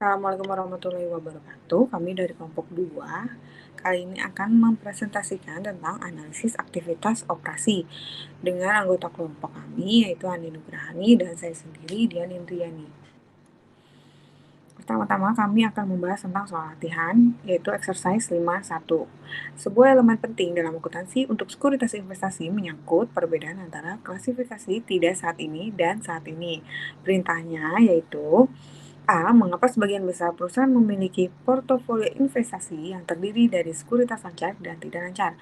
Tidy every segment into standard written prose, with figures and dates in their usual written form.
Assalamualaikum warahmatullahi wabarakatuh. Kami dari kelompok 2 kali ini akan mempresentasikan tentang analisis aktivitas operasi dengan anggota kelompok kami yaitu Andi Nugrahani dan saya sendiri Dian Indriani. Pertama-tama kami akan membahas tentang soal latihan yaitu exercise 5.1. Sebuah elemen penting dalam akuntansi untuk sekuritas investasi menyangkut perbedaan antara klasifikasi tidak saat ini dan saat ini. Perintahnya yaitu A. Mengapa sebagian besar perusahaan memiliki portofolio investasi yang terdiri dari sekuritas lancar dan tidak lancar?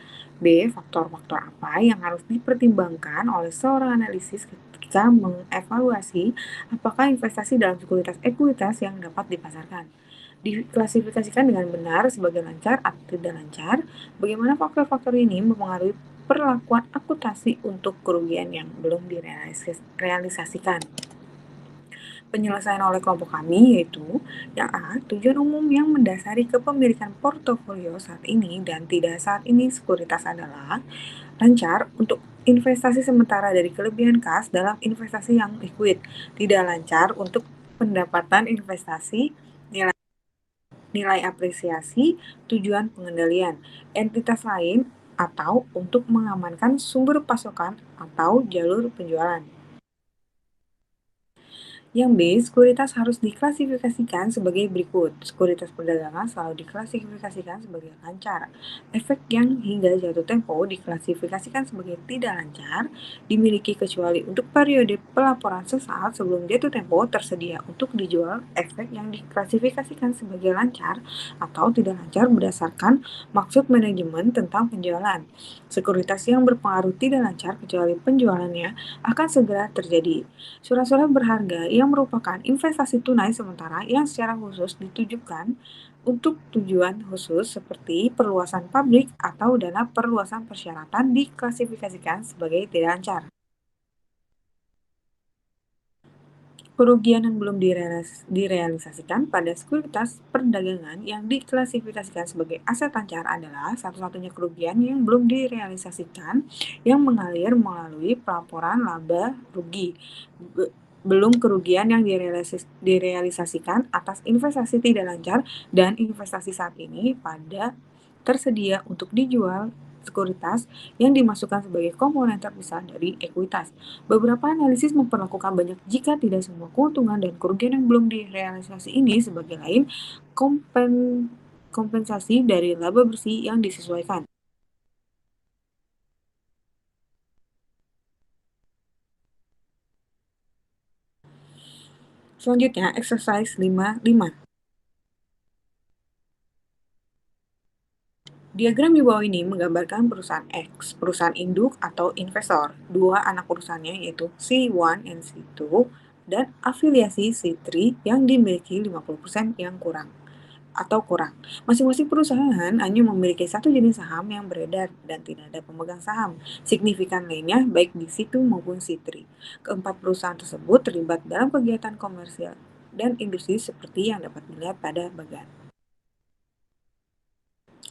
B. Faktor-faktor apa yang harus dipertimbangkan oleh seorang analisis ketika mengevaluasi apakah investasi dalam sekuritas ekuitas yang dapat dipasarkan diklasifikasikan dengan benar sebagai lancar atau tidak lancar? Bagaimana faktor-faktor ini mempengaruhi perlakuan akuntansi untuk kerugian yang belum direalisasikan? Penyelesaian oleh kelompok kami yaitu yang A. Tujuan umum yang mendasari kepemilikan portofolio saat ini dan tidak saat ini sekuritas adalah lancar untuk investasi sementara dari kelebihan kas dalam investasi yang liquid, tidak lancar untuk pendapatan investasi, nilai, nilai apresiasi, tujuan pengendalian, entitas lain, atau untuk mengamankan sumber pasokan atau jalur penjualan. Yang B, sekuritas harus diklasifikasikan sebagai berikut. Sekuritas perdagangan selalu diklasifikasikan sebagai lancar. Efek yang hingga jatuh tempo diklasifikasikan sebagai tidak lancar, dimiliki kecuali untuk periode pelaporan sesaat sebelum jatuh tempo tersedia untuk dijual. Efek yang diklasifikasikan sebagai lancar atau tidak lancar berdasarkan maksud manajemen tentang penjualan. Sekuritas yang berpengaruh tidak lancar kecuali penjualannya akan segera terjadi. Surat-surat berharga yang merupakan investasi tunai sementara yang secara khusus ditujukan untuk tujuan khusus seperti perluasan pabrik atau dana perluasan persyaratan diklasifikasikan sebagai tidak lancar. Kerugian yang belum direalisasikan pada sekuritas perdagangan yang diklasifikasikan sebagai aset lancar adalah satu-satunya kerugian yang belum direalisasikan yang mengalir melalui pelaporan laba rugi. Belum kerugian yang direalisasikan atas investasi tidak lancar dan investasi saat ini pada tersedia untuk dijual sekuritas yang dimasukkan sebagai komponen terpisah dari ekuitas. Beberapa analisis memperlakukan banyak jika tidak semua keuntungan dan kerugian yang belum direalisasi ini sebagai lain kompensasi dari laba bersih yang disesuaikan. Selanjutnya, exercise 5.5. Diagram di bawah ini menggambarkan perusahaan X, perusahaan induk atau investor, dua anak perusahaannya yaitu C1 dan C2, dan afiliasi C3 yang dimiliki 50% yang kurang. Masing-masing perusahaan hanya memiliki satu jenis saham yang beredar dan tidak ada pemegang saham signifikan lainnya baik di C2 maupun C3. Keempat perusahaan tersebut terlibat dalam kegiatan komersial dan industri seperti yang dapat dilihat pada bagian.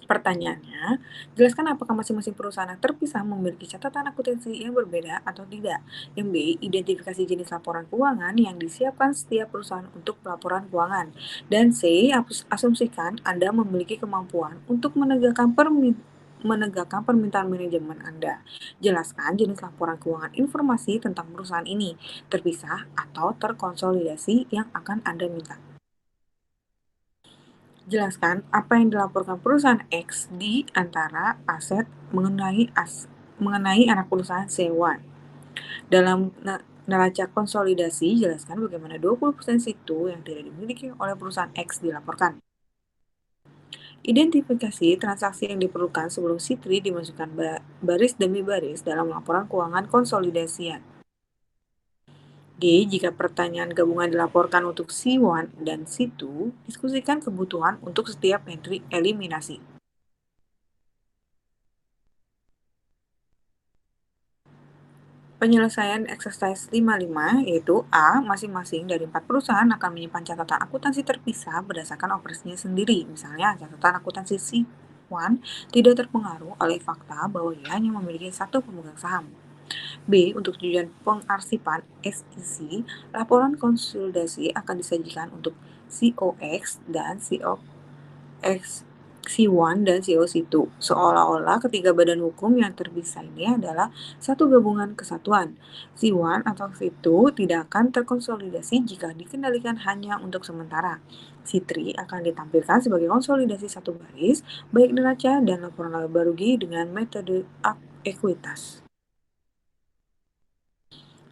Pertanyaannya, jelaskan apakah masing-masing perusahaan yang terpisah memiliki catatan akuntansi yang berbeda atau tidak. Yang B, identifikasi jenis laporan keuangan yang disiapkan setiap perusahaan untuk pelaporan keuangan. Dan C, asumsikan Anda memiliki kemampuan untuk menegakkan permintaan manajemen Anda. Jelaskan jenis laporan keuangan informasi tentang perusahaan ini, terpisah atau terkonsolidasi yang akan Anda minta. Jelaskan apa yang dilaporkan perusahaan X di antara aset mengenai anak perusahaan C1. Dalam neraca konsolidasi, jelaskan bagaimana 20% situ yang tidak dimiliki oleh perusahaan X dilaporkan. Identifikasi transaksi yang diperlukan sebelum C3 dimasukkan baris demi baris dalam laporan keuangan konsolidasian. D. Jika pertanyaan gabungan dilaporkan untuk C1 dan C2, diskusikan kebutuhan untuk setiap entry eliminasi. Penyelesaian exercise 55 yaitu A. Masing-masing dari 4 perusahaan akan menyimpan catatan akuntansi terpisah berdasarkan operasinya sendiri. Misalnya, catatan akuntansi C1 tidak terpengaruh oleh fakta bahwa ia hanya memiliki satu pemegang saham. B. Untuk tujuan pengarsipan (SEC), laporan konsolidasi akan disajikan untuk COX dan COX C1 dan COC2, seolah-olah ketiga badan hukum yang terpisah ini adalah satu gabungan kesatuan. C1 atau C2 tidak akan terkonsolidasi jika dikendalikan hanya untuk sementara. C3 akan ditampilkan sebagai konsolidasi satu baris, baik neraca dan laporan laba rugi dengan metode ekuitas.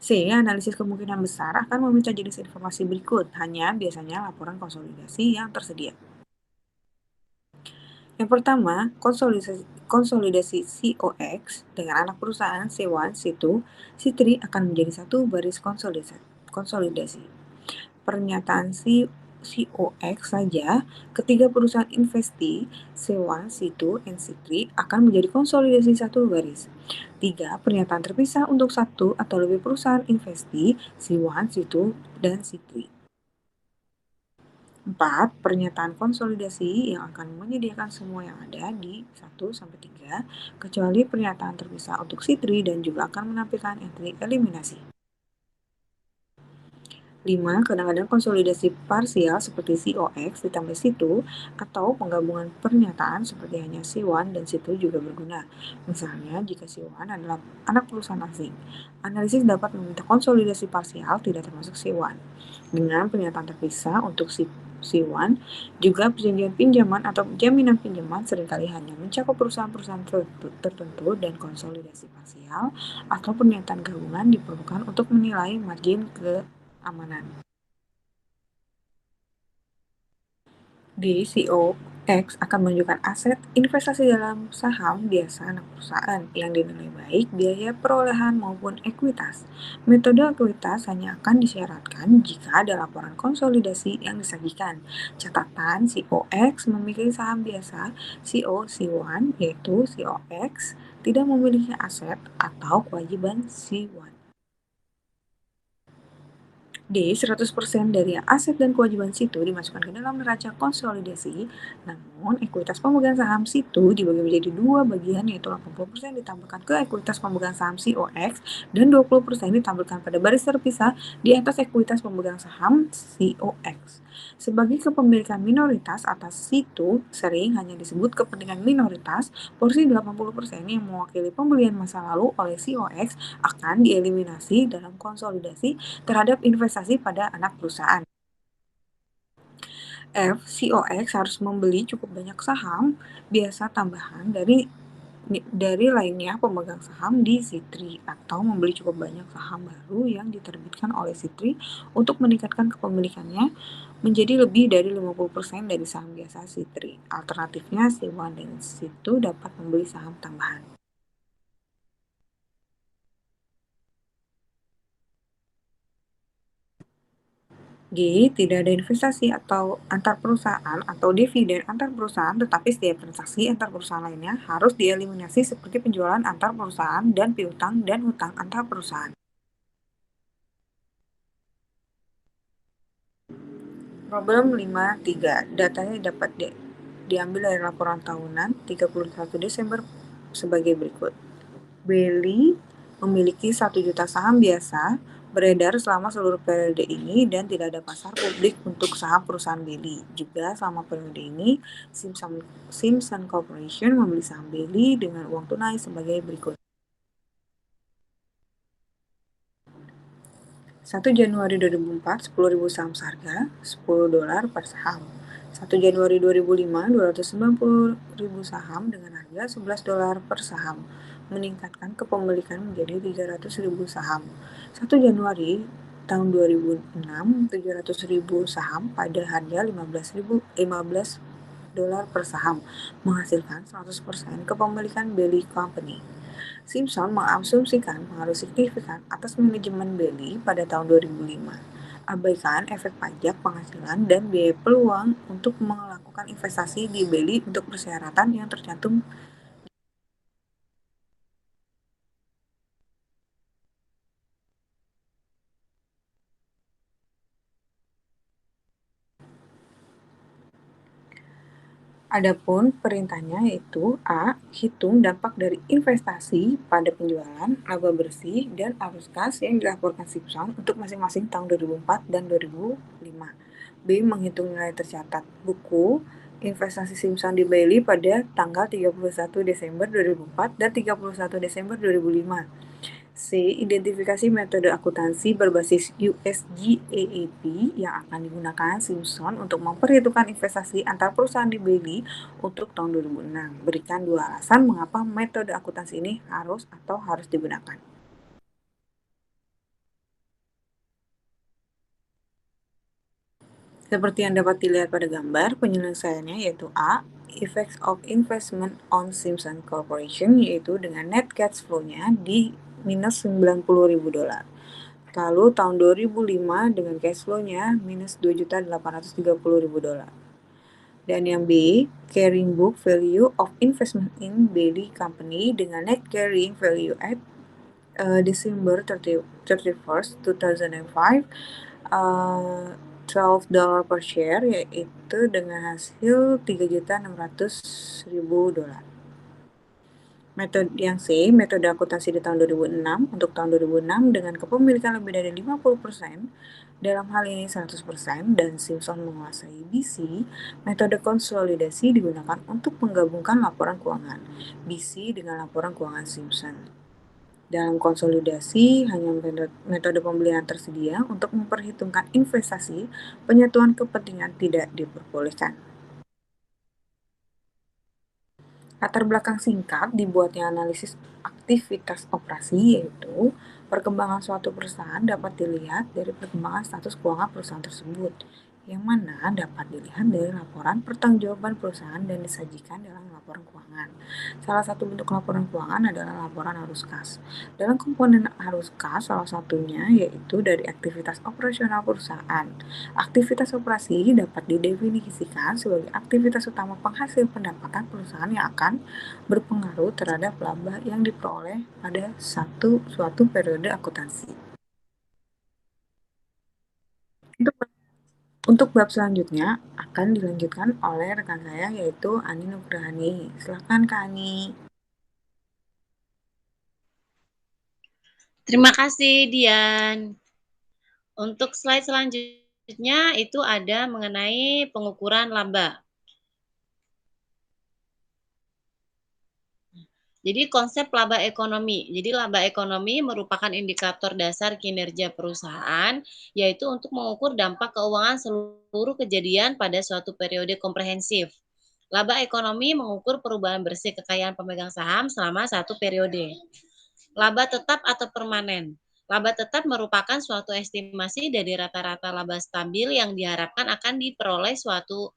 C. Analisis kemungkinan besar akan meminta jenis informasi berikut, hanya biasanya laporan konsolidasi yang tersedia. Yang pertama, konsolidasi COX dengan anak perusahaan C1, C2, C3 akan menjadi satu baris konsolidasi. Pernyataan COX saja, ketiga perusahaan investi C1, C2, dan C3 akan menjadi konsolidasi satu baris. 3. Pernyataan terpisah untuk satu atau lebih perusahaan investi C1, C2, dan C3. 4. Pernyataan konsolidasi yang akan menyediakan semua yang ada di 1-3, kecuali pernyataan terpisah untuk C3 dan juga akan menampilkan entry eliminasi. 5. Kadang-kadang konsolidasi parsial seperti COX ditambah C2 atau penggabungan pernyataan seperti hanya C1 dan C2 juga berguna. Misalnya, jika C1 adalah anak perusahaan asing, analisis dapat meminta konsolidasi parsial tidak termasuk C1. Dengan pernyataan terpisah untuk C1, juga perjanjian pinjaman atau jaminan pinjaman seringkali hanya mencakup perusahaan-perusahaan tertentu dan konsolidasi parsial atau pernyataan gabungan diperlukan untuk menilai margin keamanan. Di COX akan menunjukkan aset investasi dalam saham biasa anak perusahaan yang dinilai baik biaya perolehan maupun ekuitas. Metode ekuitas hanya akan disyaratkan jika ada laporan konsolidasi yang disajikan. Catatan COX memiliki saham biasa COC1, yaitu COX tidak memiliki aset atau kewajiban C1. D. 100% dari aset dan kewajiban situ dimasukkan ke dalam neraca konsolidasi, namun ekuitas pemegang saham situ dibagi menjadi dua bagian, yaitu 80% ditampilkan ke ekuitas pemegang saham COX dan 20% ditampilkan pada baris terpisah di atas ekuitas pemegang saham COX. Sebagai kepemilikan minoritas atas situ sering hanya disebut kepentingan minoritas, porsi 80% yang mewakili pembelian masa lalu oleh COX akan dieliminasi dalam konsolidasi terhadap investasi pada anak perusahaan. F. COX harus membeli cukup banyak saham biasa tambahan dari lainnya pemegang saham di C3 atau membeli cukup banyak saham baru yang diterbitkan oleh C3 untuk meningkatkan kepemilikannya menjadi lebih dari 50% dari saham biasa C3. Alternatifnya C1 dan C2 dapat membeli saham tambahan. G. Tidak ada investasi atau antar perusahaan atau dividen antar perusahaan, tetapi setiap transaksi antar perusahaan lainnya harus dieliminasi seperti penjualan antar perusahaan dan piutang dan hutang antar perusahaan. Problem 5.3. Datanya dapat diambil dari laporan tahunan 31 Desember sebagai berikut. Belly memiliki 1 juta saham biasa beredar selama seluruh periode ini dan tidak ada pasar publik untuk saham perusahaan Belly. Juga selama periode ini, Simpson Corporation membeli saham Belly dengan uang tunai sebagai berikut. 1 Januari 2004, 10.000 saham seharga $10 per saham. 1 Januari 2005, 290.000 saham dengan harga $11 per saham, meningkatkan kepemilikan menjadi 300.000 saham. 1 Januari tahun 2006, 700.000 saham pada harga $15 per saham, menghasilkan 100% kepemilikan Belly Company. Simpson mengasumsikan pengaruh signifikan atas manajemen Belly pada tahun 2005. Abaikan efek pajak penghasilan dan biaya peluang untuk melakukan investasi di Belly untuk persyaratan yang tercantum. Adapun perintahnya yaitu A. Hitung dampak dari investasi pada penjualan, laba bersih, dan arus kas yang dilaporkan Simpson untuk masing-masing tahun 2004 dan 2005. B. Menghitung nilai tercatat buku investasi Simpson di Bailey pada tanggal 31 Desember 2004 dan 31 Desember 2005. C. Identifikasi metode akuntansi berbasis USGAAP yang akan digunakan Simpson untuk memperhitungkan investasi antar perusahaan di Bailey untuk tahun 2006. Berikan 2 alasan mengapa metode akuntansi ini harus digunakan. Seperti yang dapat dilihat pada gambar, penyelesaiannya yaitu A. Effects of investment on Simpson Corporation, yaitu dengan net cash flow-nya di minus $90.000. Lalu tahun 2005 dengan cash flow-nya minus $2.830.000. Dan yang B, carrying book value of investment in Bailey Company dengan net carrying value at December 31st, 2005, $12 per share, yaitu dengan hasil $3.600.000. Metode yang C, metode akuntansi di tahun 2006, untuk tahun 2006 dengan kepemilikan lebih dari 50%, dalam hal ini 100%, dan Simpson menguasai BC, metode konsolidasi digunakan untuk menggabungkan laporan keuangan BC dengan laporan keuangan Simpson. Dalam konsolidasi, hanya metode pembelian tersedia untuk memperhitungkan investasi, penyatuan kepentingan tidak diperbolehkan. Latar belakang singkat dibuatnya analisis aktivitas operasi, yaitu perkembangan suatu perusahaan dapat dilihat dari perkembangan status keuangan perusahaan tersebut, yang mana dapat dilihat dari laporan pertanggungjawaban perusahaan dan disajikan dalam laporan keuangan. Salah satu bentuk laporan keuangan adalah laporan arus kas. Dalam komponen arus kas, salah satunya yaitu dari aktivitas operasional perusahaan. Aktivitas operasi dapat didefinisikan sebagai aktivitas utama penghasil pendapatan perusahaan yang akan berpengaruh terhadap laba yang diperoleh pada suatu periode akuntansi. Untuk bab selanjutnya akan dilanjutkan oleh rekan saya yaitu Ani Nugrahani. Silakan Kak Ani. Terima kasih Dian. Untuk slide selanjutnya itu ada mengenai pengukuran laba. Jadi konsep laba ekonomi. Jadi laba ekonomi merupakan indikator dasar kinerja perusahaan, yaitu untuk mengukur dampak keuangan seluruh kejadian pada suatu periode komprehensif. Laba ekonomi mengukur perubahan bersih kekayaan pemegang saham selama satu periode. Laba tetap atau permanen. Laba tetap merupakan suatu estimasi dari rata-rata laba stabil yang diharapkan akan diperoleh suatu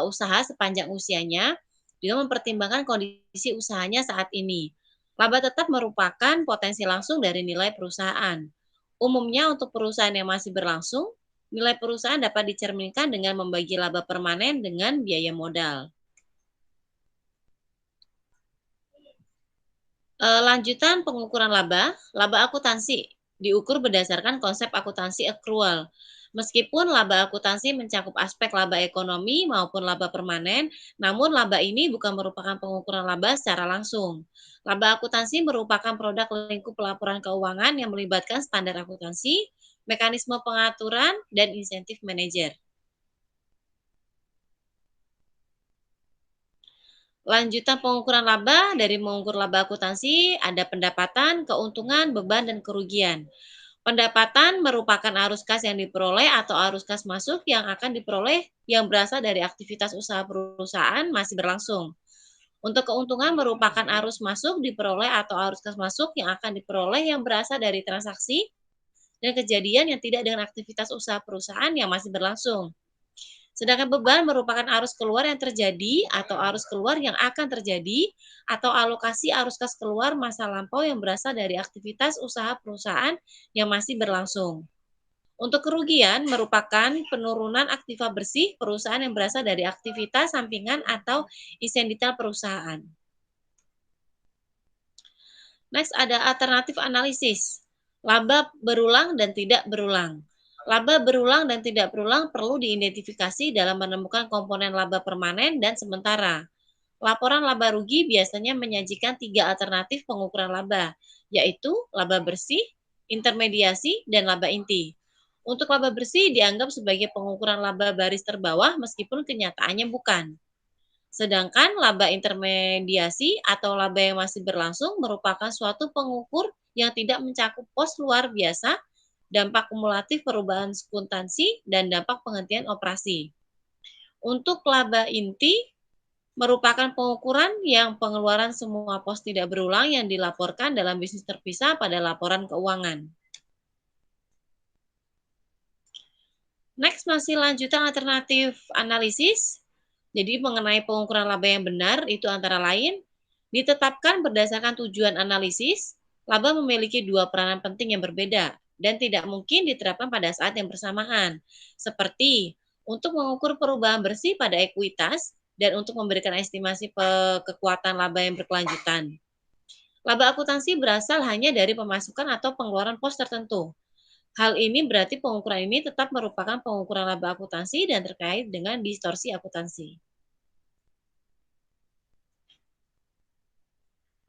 usaha sepanjang usianya dengan mempertimbangkan kondisi usahanya saat ini. Laba tetap merupakan potensi langsung dari nilai perusahaan. Umumnya untuk perusahaan yang masih berlangsung, nilai perusahaan dapat dicerminkan dengan membagi laba permanen dengan biaya modal. Lanjutan pengukuran laba akuntansi diukur berdasarkan konsep akuntansi accrual. Meskipun laba akuntansi mencakup aspek laba ekonomi maupun laba permanen, namun laba ini bukan merupakan pengukuran laba secara langsung. Laba akuntansi merupakan produk lingkup pelaporan keuangan yang melibatkan standar akuntansi, mekanisme pengaturan, dan insentif manajer. Lanjutan pengukuran laba, dari mengukur laba akuntansi ada pendapatan, keuntungan, beban, dan kerugian. Pendapatan merupakan arus kas yang diperoleh atau arus kas masuk yang akan diperoleh yang berasal dari aktivitas usaha perusahaan masih berlangsung. Untuk keuntungan merupakan arus masuk diperoleh atau arus kas masuk yang akan diperoleh yang berasal dari transaksi dan kejadian yang tidak dengan aktivitas usaha perusahaan yang masih berlangsung. Sedangkan beban merupakan arus keluar yang terjadi atau arus keluar yang akan terjadi atau alokasi arus kas keluar masa lampau yang berasal dari aktivitas usaha perusahaan yang masih berlangsung. Untuk kerugian merupakan penurunan aktiva bersih perusahaan yang berasal dari aktivitas sampingan atau isendital perusahaan. Next ada alternatif analisis. Laba berulang dan tidak berulang. Laba berulang dan tidak berulang perlu diidentifikasi dalam menemukan komponen laba permanen dan sementara. Laporan laba rugi biasanya menyajikan 3 alternatif pengukuran laba, yaitu laba bersih, intermediasi, dan laba inti. Untuk laba bersih dianggap sebagai pengukuran laba baris terbawah meskipun kenyataannya bukan. Sedangkan laba intermediasi atau laba yang masih berlangsung merupakan suatu pengukur yang tidak mencakup pos luar biasa, dampak kumulatif perubahan akuntansi, dan dampak penghentian operasi. Untuk laba inti merupakan pengukuran yang pengeluaran semua pos tidak berulang yang dilaporkan dalam bisnis terpisah pada laporan keuangan. Next, masih lanjutan alternatif analisis. Jadi mengenai pengukuran laba yang benar itu antara lain ditetapkan berdasarkan tujuan analisis. Laba memiliki dua peranan penting yang berbeda dan tidak mungkin diterapkan pada saat yang bersamaan. Seperti untuk mengukur perubahan bersih pada ekuitas dan untuk memberikan estimasi kekuatan laba yang berkelanjutan. Laba akuntansi berasal hanya dari pemasukan atau pengeluaran pos tertentu. Hal ini berarti pengukuran ini tetap merupakan pengukuran laba akuntansi dan terkait dengan distorsi akuntansi.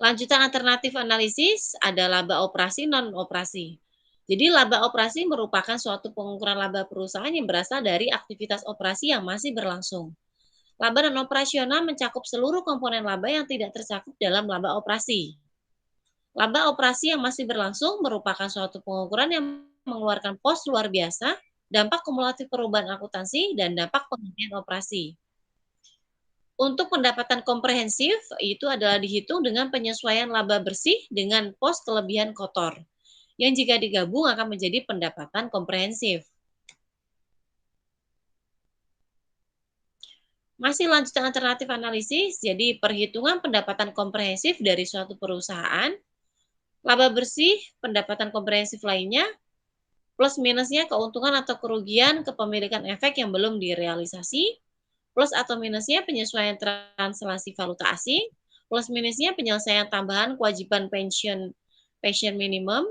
Lanjutan alternatif analisis ada laba operasi non-operasi. Jadi laba operasi merupakan suatu pengukuran laba perusahaan yang berasal dari aktivitas operasi yang masih berlangsung. Laba non-operasional mencakup seluruh komponen laba yang tidak tercakup dalam laba operasi. Laba operasi yang masih berlangsung merupakan suatu pengukuran yang mengeluarkan pos luar biasa, dampak kumulatif perubahan akuntansi, dan dampak penghentian operasi. Untuk pendapatan komprehensif, itu adalah dihitung dengan penyesuaian laba bersih dengan pos kelebihan kotor, yang jika digabung akan menjadi pendapatan komprehensif. Masih lanjutan alternatif analisis, jadi perhitungan pendapatan komprehensif dari suatu perusahaan, laba bersih, pendapatan komprehensif lainnya, plus minusnya keuntungan atau kerugian kepemilikan efek yang belum direalisasi, plus atau minusnya penyesuaian translasi valuta asing, plus minusnya penyelesaian tambahan kewajiban pensiun minimum,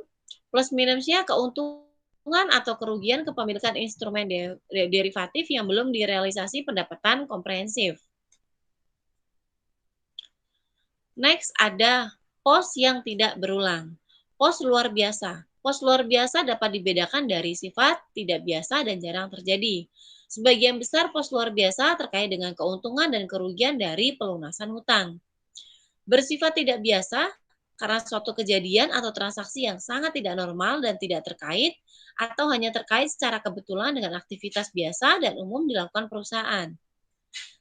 plus minusnya keuntungan atau kerugian kepemilikan instrumen derivatif yang belum direalisasi pendapatan komprehensif. Next ada pos yang tidak berulang. Pos luar biasa. Pos luar biasa dapat dibedakan dari sifat tidak biasa dan jarang terjadi. Sebagian besar pos luar biasa terkait dengan keuntungan dan kerugian dari pelunasan hutang. Bersifat tidak biasa karena suatu kejadian atau transaksi yang sangat tidak normal dan tidak terkait atau hanya terkait secara kebetulan dengan aktivitas biasa dan umum dilakukan perusahaan.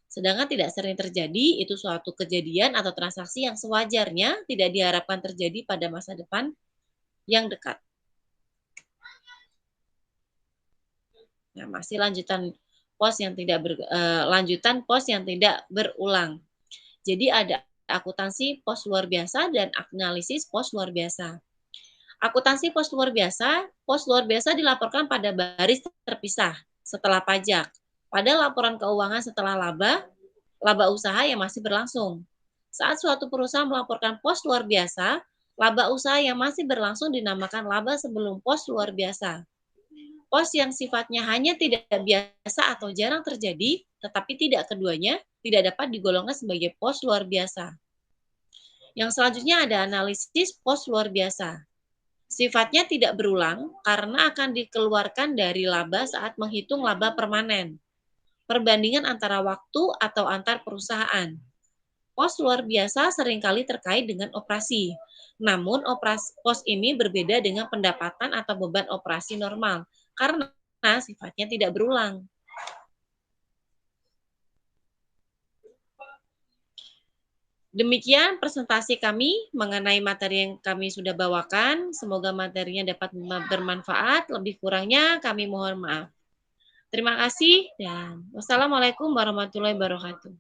Sedangkan tidak sering terjadi, itu suatu kejadian atau transaksi yang sewajarnya tidak diharapkan terjadi pada masa depan yang dekat. Nah, masih lanjutan pos yang tidak berulang. Jadi ada akuntansi pos luar biasa dan analisis pos luar biasa. Akuntansi pos luar biasa dilaporkan pada baris terpisah setelah pajak. Pada laporan keuangan setelah laba usaha yang masih berlangsung. Saat suatu perusahaan melaporkan pos luar biasa, laba usaha yang masih berlangsung dinamakan laba sebelum pos luar biasa. Pos yang sifatnya hanya tidak biasa atau jarang terjadi, tetapi tidak keduanya, tidak dapat digolongkan sebagai pos luar biasa. Yang selanjutnya ada analisis pos luar biasa. Sifatnya tidak berulang karena akan dikeluarkan dari laba saat menghitung laba permanen. Perbandingan antara waktu atau antar perusahaan. Pos luar biasa seringkali terkait dengan operasi. Namun pos ini berbeda dengan pendapatan atau beban operasi normal karena sifatnya tidak berulang. Demikian presentasi kami mengenai materi yang kami sudah bawakan. Semoga materinya dapat bermanfaat. Lebih kurangnya kami mohon maaf. Terima kasih dan wassalamualaikum warahmatullahi wabarakatuh.